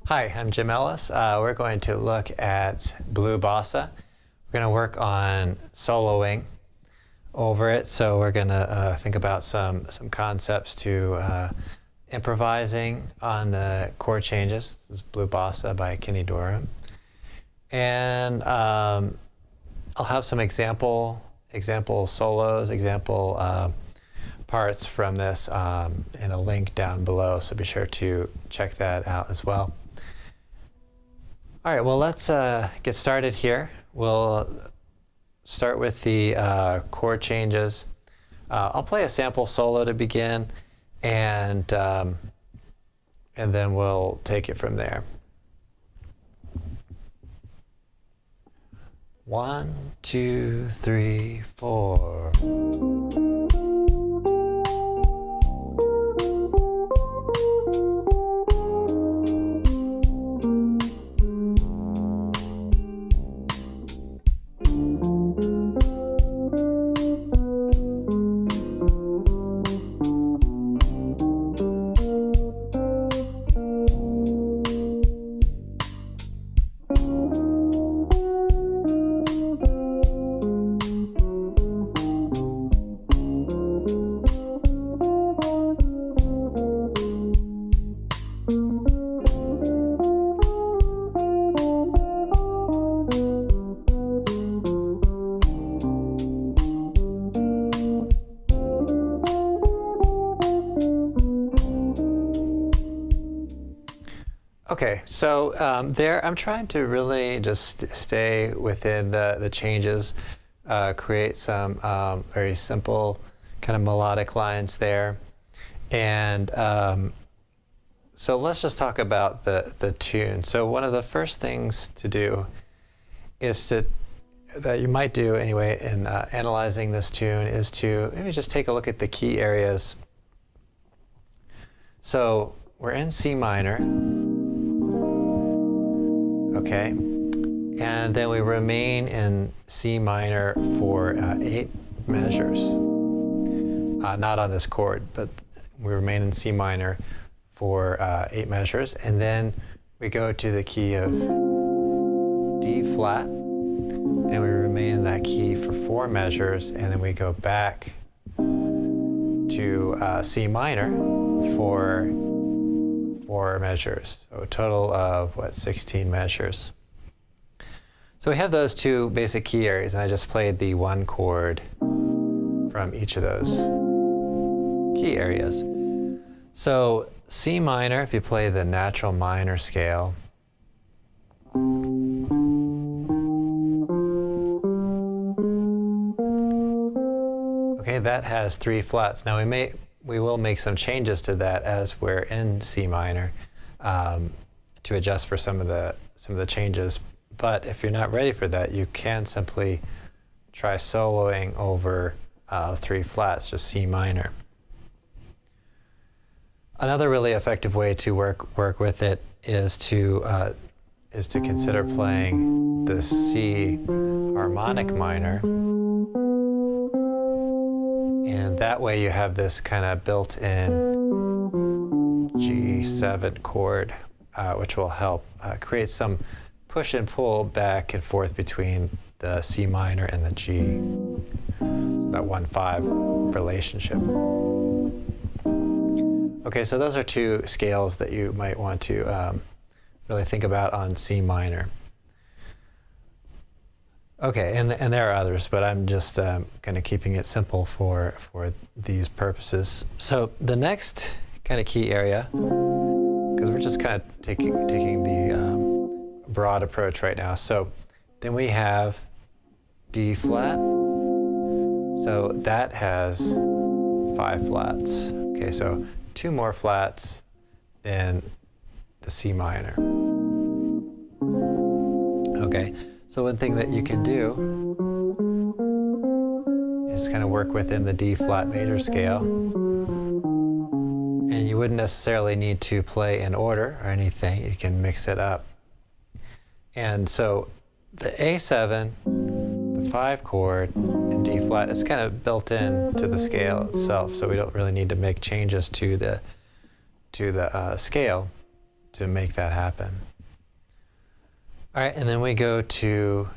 Hi, I'm Jim Ellis. We're going to look at Blue Bossa. We're going to work on soloing over it, so we're going to think about some concepts to improvising on the chord changes. This is Blue Bossa by Kenny Dorham. And I'll have some example solos, example parts from this and a link down below, so be sure to check that out as well. All right, well, let's get started here. We'll start with the chord changes. I'll play a sample solo to begin, and then we'll take it from there. 1, 2, 3, 4. Okay, so there I'm trying to really just stay within the changes, create some very simple kind of melodic lines there. And so let's just talk about the tune. So one of the first things to do is that you might do anyway in analyzing this tune is to maybe just take a look at the key areas. So we're in C minor. Okay, and then we remain in C minor for 8 measures. Not on this chord, but we remain in C minor for 8 measures, and then we go to the key of D flat, and we remain in that key for 4 measures, and then we go back to C minor for 4 measures, so a total of 16 measures. So we have those 2 basic key areas, and I just played the 1 chord from each of those key areas. So C minor, if you play the natural minor scale, okay, that has 3 flats. Now we will make some changes to that as we're in C minor to adjust for some of the changes. But if you're not ready for that, you can simply try soloing over 3 flats, just C minor. Another really effective way to work with it is to consider playing the C harmonic minor. And that way you have this kind of built-in G7 chord, which will help create some push and pull back and forth between the C minor and the G. So that 1-5 relationship. Okay, so those are 2 scales that you might want to really think about on C minor. Okay, and there are others, but I'm just kind of keeping it simple for these purposes. So the next kind of key area, because we're just kind of taking the broad approach right now. So then we have D flat. So that has 5 flats. Okay, so 2 more flats than the C minor. Okay. So one thing that you can do is kind of work within the D flat major scale, and you wouldn't necessarily need to play in order or anything. You can mix it up. And so the A7, the 5 chord, and D flat is kind of built in to the scale itself, so we don't really need to make changes to the scale. to make that happen. All right, and then we go to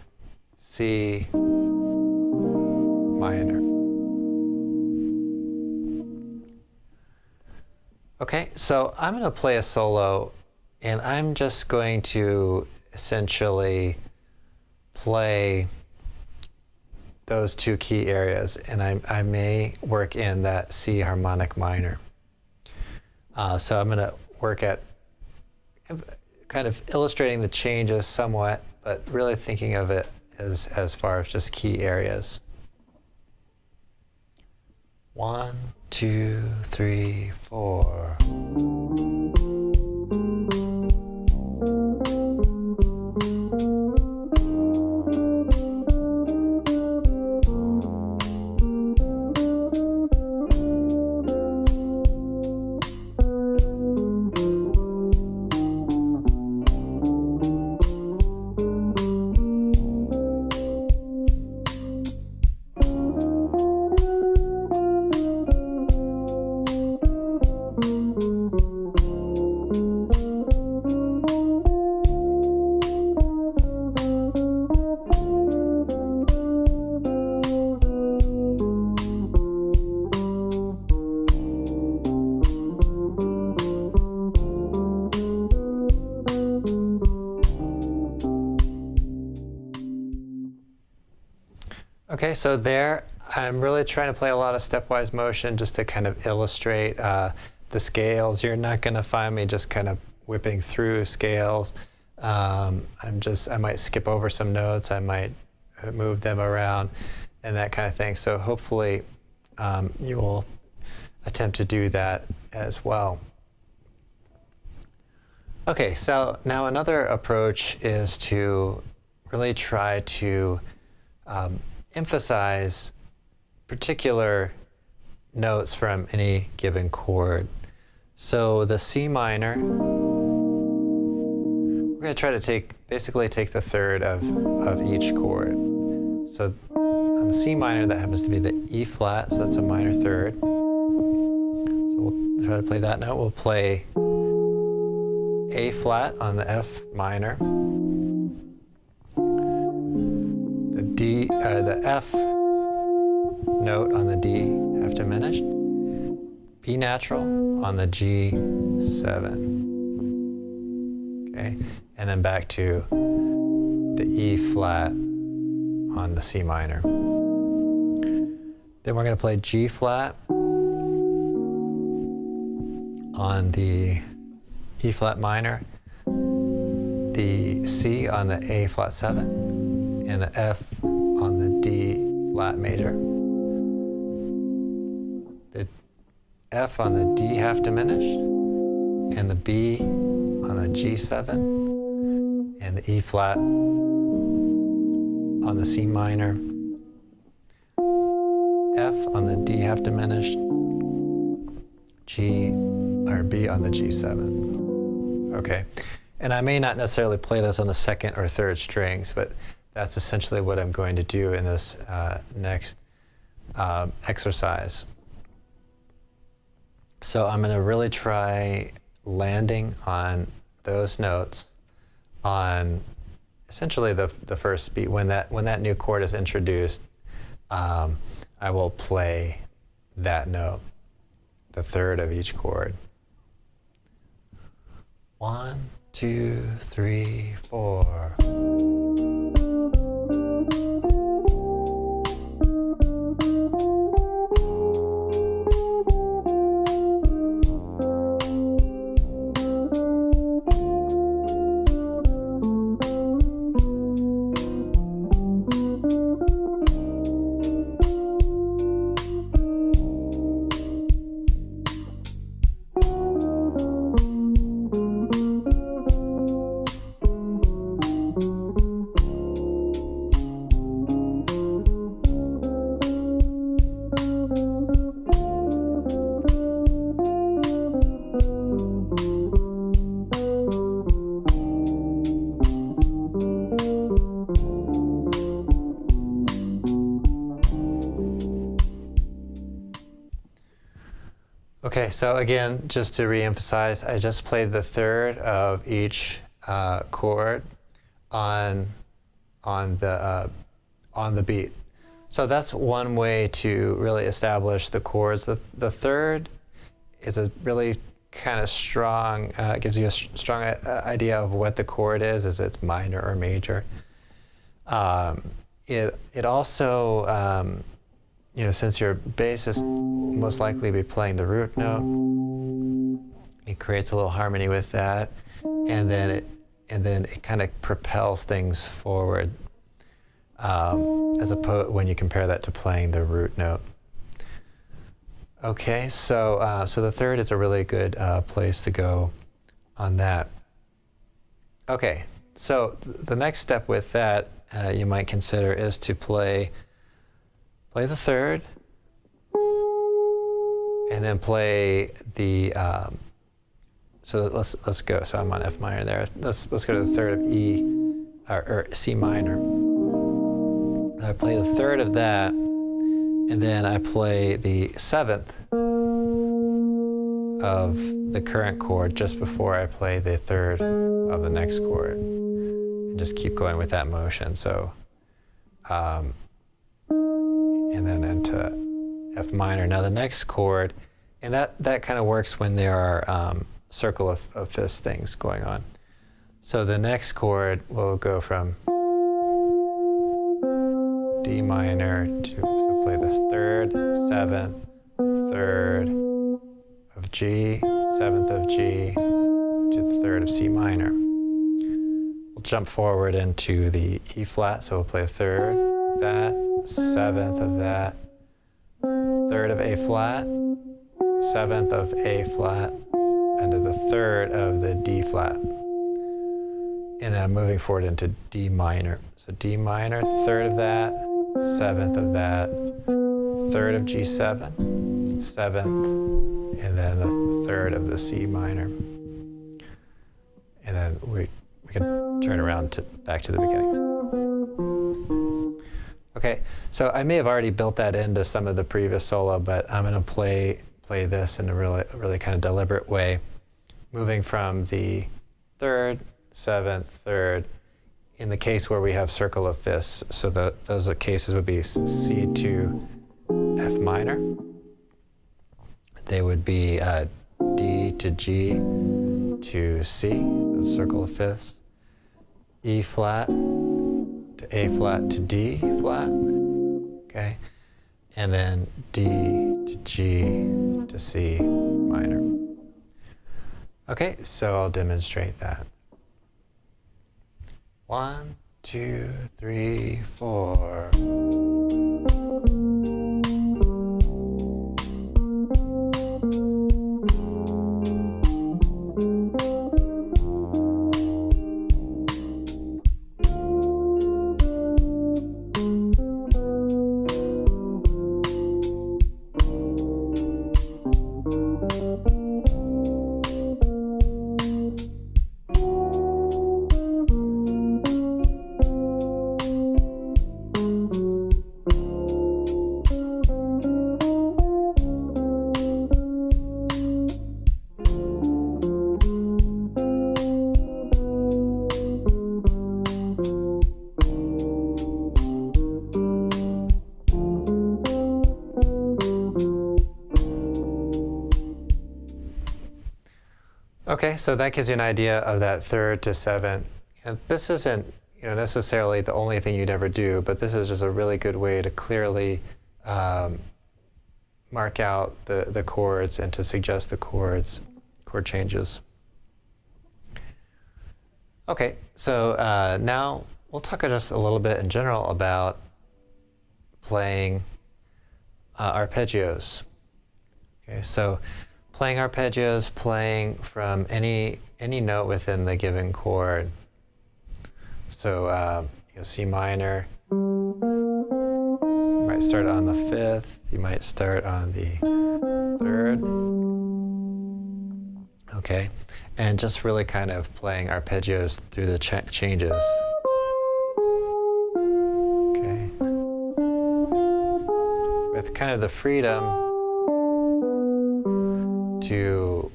C minor. Okay, so I'm going to play a solo, and I'm just going to essentially play those two key areas, and I may work in that C harmonic minor. So I'm going to work at kind of illustrating the changes somewhat, but really thinking of it as far as just key areas. 1, 2, 3, 4. Okay, so there I'm really trying to play a lot of stepwise motion just to kind of illustrate the scales. You're not going to find me just kind of whipping through scales. I might skip over some notes, I might move them around and that kind of thing. So hopefully you will attempt to do that as well. Okay, so now another approach is to really try to emphasize particular notes from any given chord. So the C minor, we're going to try to basically take the third of each chord. So on the C minor, that happens to be the E flat, so that's a minor third. So we'll try to play that note. We'll play A flat on the F minor. The F note on the D half diminished, B natural on the G7, okay, and then back to the E flat on the C minor. Then we're going to play G flat on the E flat minor, the C on the A flat 7, and the F on the D flat major. The F on the D half diminished, and the B on the G7, and the E flat on the C minor, F on the D half diminished, B on the G7. Okay, and I may not necessarily play those on the second or third strings, but that's essentially what I'm going to do in this next exercise. So I'm going to really try landing on those notes on essentially the first beat. When that new chord is introduced, I will play that note, the third of each chord. 1, 2, 3, 4. Okay, so again, just to re-emphasize, I just played the third of each chord on the beat. So that's one way to really establish the chords. The third is a really kind of strong, gives you a strong idea of what the chord is it's minor or major. It also, since your bassist most likely be playing the root note, it creates a little harmony with that, and then it kind of propels things forward, as opposed when you compare that to playing the root note. Okay, so the third is a really good place to go on that. Okay, so the next step with that you might consider is to play the third, and then play the. So let's go. So I'm on F minor there. Let's go to the third of E or C minor. I play the third of that, and then I play the seventh of the current chord just before I play the third of the next chord, and just keep going with that motion. So, and then into F minor. Now the next chord, and that kind of works when there are circle of fifths things going on. So the next chord will go from D minor to, so play this third, seventh, third of G, seventh of G, to the third of C minor. We'll jump forward into the E flat, so we'll play a third of that, seventh of that, third of A flat, seventh of A flat, and to the third of the D flat. And then moving forward into D minor. So D minor, third of that, seventh of that, third of G7, seventh, and then the third of the C minor. And then we can turn around back to the beginning. Okay, so I may have already built that into some of the previous solo, but I'm going to play this in a really kind of deliberate way, moving from the third, seventh, third, in the case where we have circle of fifths. So those cases would be C to F minor. They would be D to G to C, the circle of fifths, E flat to A flat to D flat, okay, and then D to G to C minor. Okay, so I'll demonstrate that. 1, 2, 3, 4. Okay, so that gives you an idea of that third to seventh. And this isn't necessarily the only thing you'd ever do, but this is just a really good way to clearly mark out the chords and to suggest the chord changes. Okay, so now we'll talk just a little bit in general about playing arpeggios. Okay, so playing arpeggios, playing from any note within the given chord. So C minor, you might start on the fifth, you might start on the third. Okay, and just really kind of playing arpeggios through the changes. Okay, with kind of the freedom to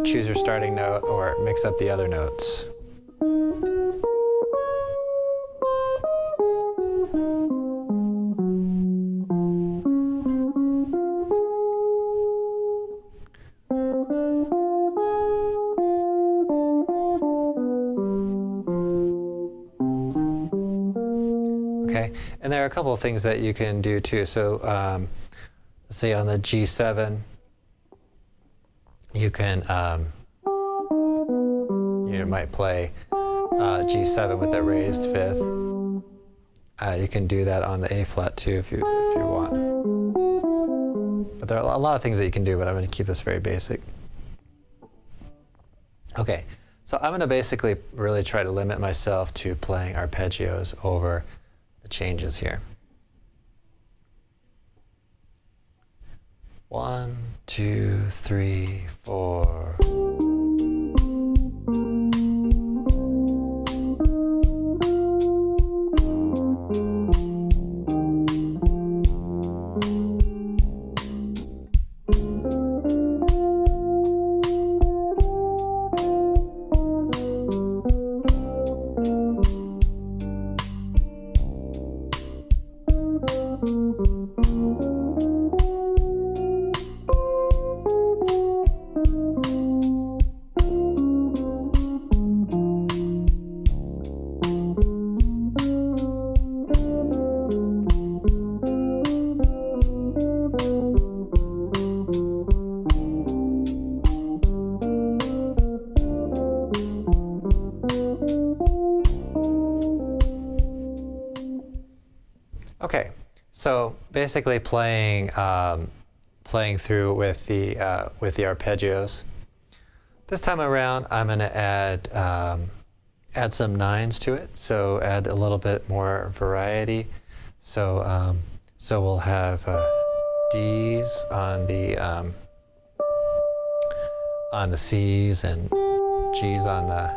choose your starting note or mix up the other notes. Okay, and there are a couple of things that you can do too. So let's say on the G7, you can you might play G7 with that raised fifth. You can do that on the A flat too if you want. But there are a lot of things that you can do, but I'm going to keep this very basic. Okay, so I'm going to basically really try to limit myself to playing arpeggios over the changes here. 1, 2, 3, 4. Okay, so basically playing through with the arpeggios. This time around, I'm going to add some nines to it. So add a little bit more variety. So so we'll have D's on the C's and G's on the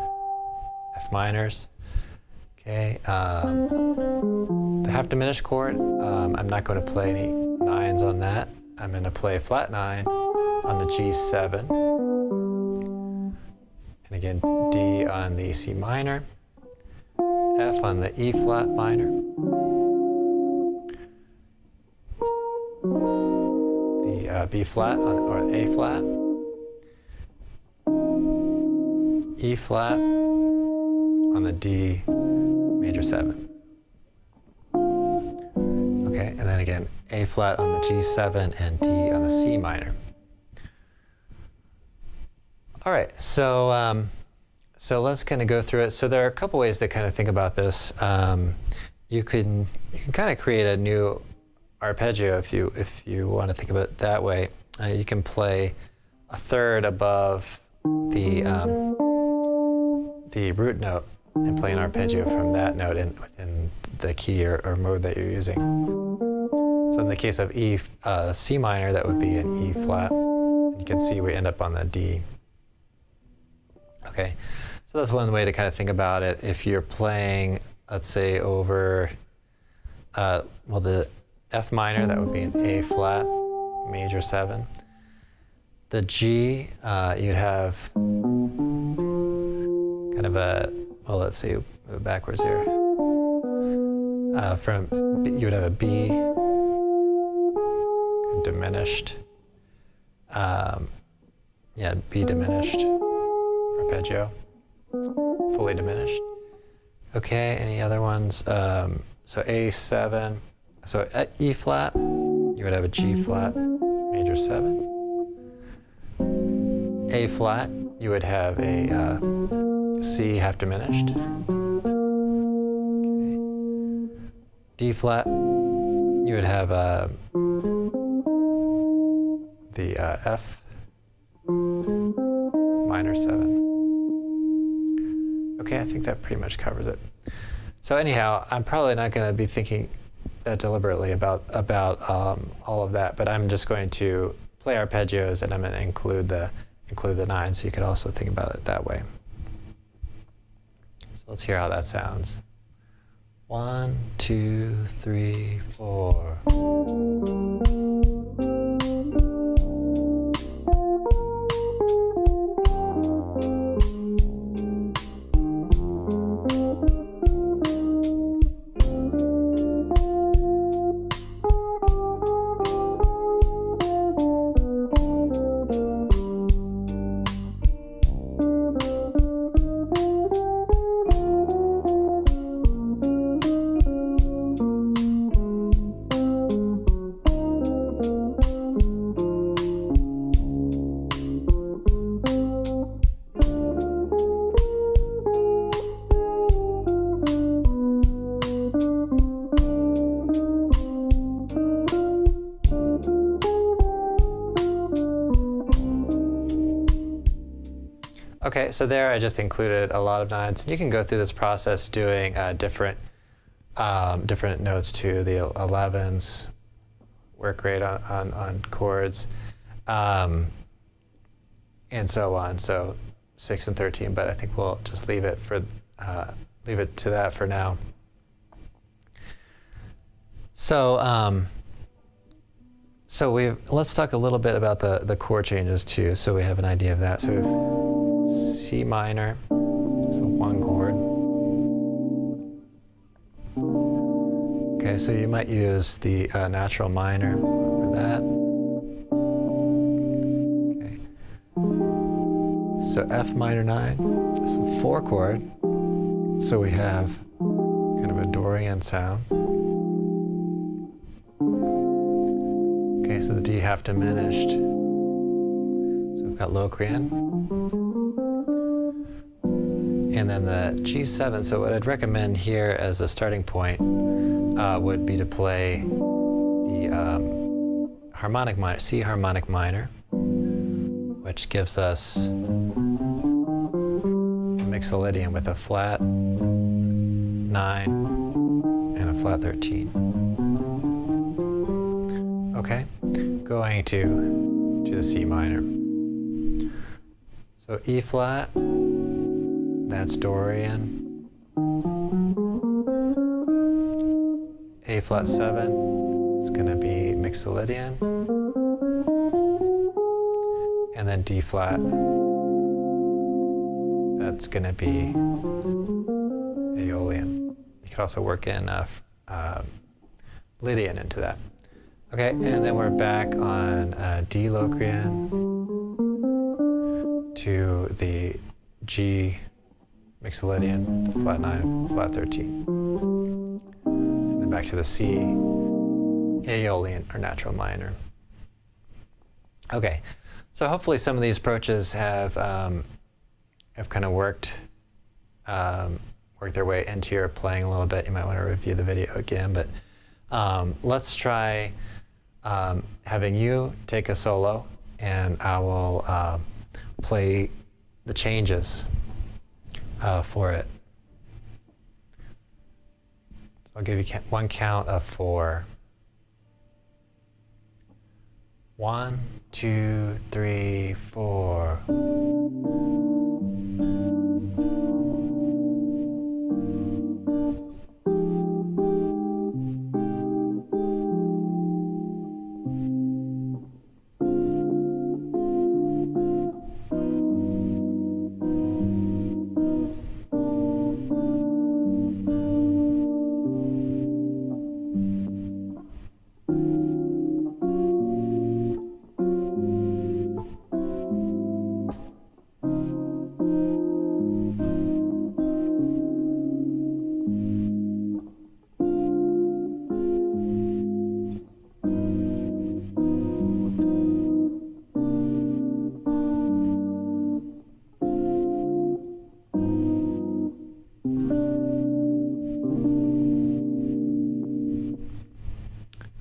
F minors. Okay. The half diminished chord, I'm not going to play any nines on that. I'm going to play a flat 9 on the G7. And again, D on the C minor, F on the E flat minor, the B flat or A flat, E flat on the D major 7. Okay, and then again, A flat on the G7 and D on the C minor. All right, so so let's kind of go through it. So there are a couple ways to kind of think about this. You can kind of create a new arpeggio if you want to think of it that way. You can play a third above the root note and play an arpeggio from that note in the key or mode that you're using. So in the case of C minor, that would be an E flat. And you can see we end up on the D. Okay, so that's one way to kind of think about it. If you're playing, let's say, over, well, the F minor, that would be an A flat, major 7. The G, you'd have kind of a, well, let's see, move backwards here. You would have a B, diminished, yeah, B diminished, arpeggio, fully diminished. Okay, any other ones? So A7, so at E flat, you would have a G flat, major 7. A flat, you would have a C half diminished. Okay. D flat, you would have the F minor 7. Okay, I think that pretty much covers it. So anyhow, I'm probably not going to be thinking that deliberately about all of that, but I'm just going to play arpeggios and I'm going to include the 9, so you could also think about it that way. So let's hear how that sounds. 1, 2, 3, 4. Okay, so there I just included a lot of nines. And you can go through this process doing different notes too. The 11s work great on chords, and so on. So 6 and 13, but I think we'll just leave it to that for now. So let's talk a little bit about the chord changes too, so we have an idea of that. So we have C minor, it's the 1 chord. Okay, so you might use the natural minor for that. Okay. So F minor 9, it's a 4 chord. So we have kind of a Dorian sound. Okay, so the D half diminished. So we've got Locrian. And then the G7. So what I'd recommend here as a starting point would be to play the harmonic minor, C harmonic minor, which gives us a mixolydian with a flat 9 and a flat 13. Okay, going to the C minor. So E flat, that's Dorian. A flat 7, it's going to be mixolydian. And then D flat, that's going to be Aeolian. You could also work in Lydian into that. Okay, and then we're back on D Locrian to the G mixolydian, the flat 9, flat 13. And then back to the C Aeolian or natural minor. Okay, so hopefully some of these approaches have kind of worked their way into your playing a little bit. You might want to review the video again, but let's try having you take a solo, and I will play the changes for it. So I'll give you one count of 4. 1, 2, 3, 4.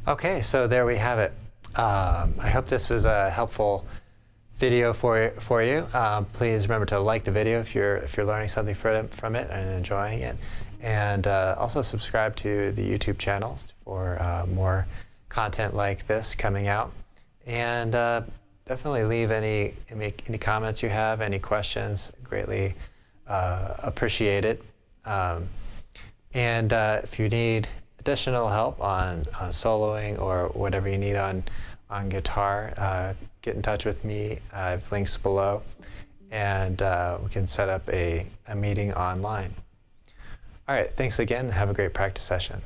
Okay, so there we have it. I hope this was a helpful video for you. Please remember to like the video if you're learning something from it and enjoying it, and also subscribe to the YouTube channels for more content like this coming out. And definitely leave any comments you have, any questions. Greatly appreciated. And if you need additional help on soloing or whatever you need on guitar, get in touch with me. I have links below, and we can set up a meeting online. All right, thanks again. Have a great practice session.